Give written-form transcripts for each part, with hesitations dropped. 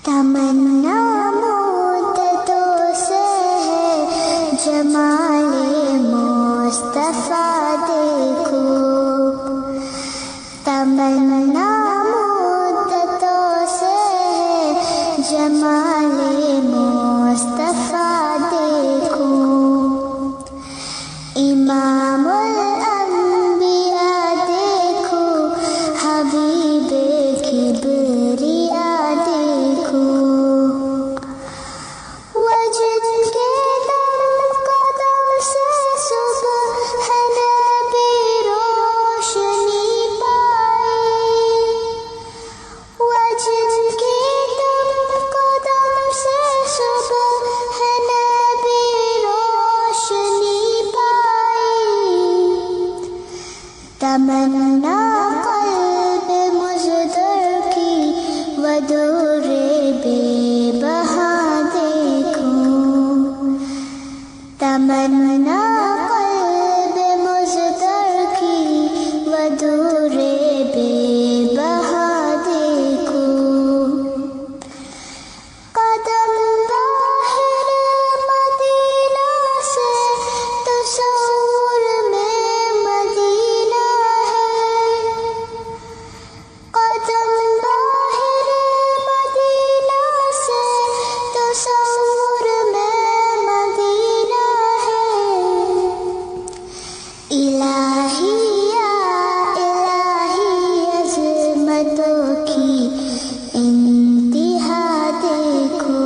تمنا مدتوں سے ہے جمال مصطفیٰ دیکھو، تمنا مدتوں سے ہے جمال مصطفیٰ دیکھو، امام الانبیاء دیکھو، حبیب کبریا دیکھو، وجد کے دم قدم سے صبح نبی روشنی پائی، وجد کے دم قدم سے صبح نبی روشنی پائی، تمنا قلب مزدر کی ودور بے بہا دیکھو، تمنا قلب مزدر کی ودور بے بہا دیکھو، قدم باہر مدینہ سے تصور میں مدینہ ہے، قدم باہر مدینہ سے تصور میں مدینہ ہے، الہی یا الہی عظمتوں کی انتہا دیکھو،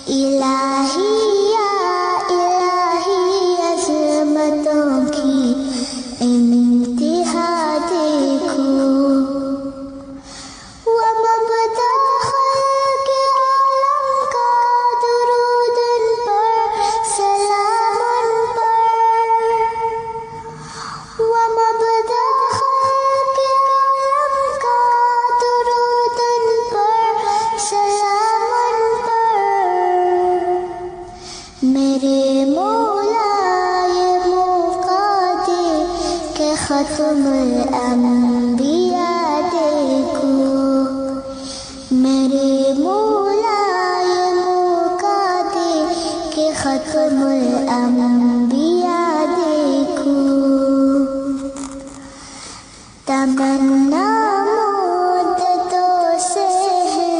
الہی یا الہی عظمتوں کی انتہا دیکھو، ومبدأ خلق عالم کا درود ان پر سلام ان پر، ومبدأ خلق عالم کا درود ان پر سلام ان پر، میرے مولا یہ موقع دے کہ ختم الانبیاء دیکھو، میرے مولا یہ موقع دے کہ ختم الانبیاء دیکھو، تمنا مدتوں سے ہے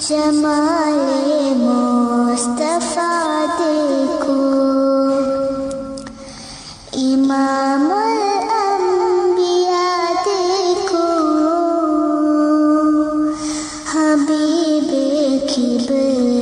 جمال مصطفیٰ دیکھو، امام الانبیاء دیکھو، حبیب کبریا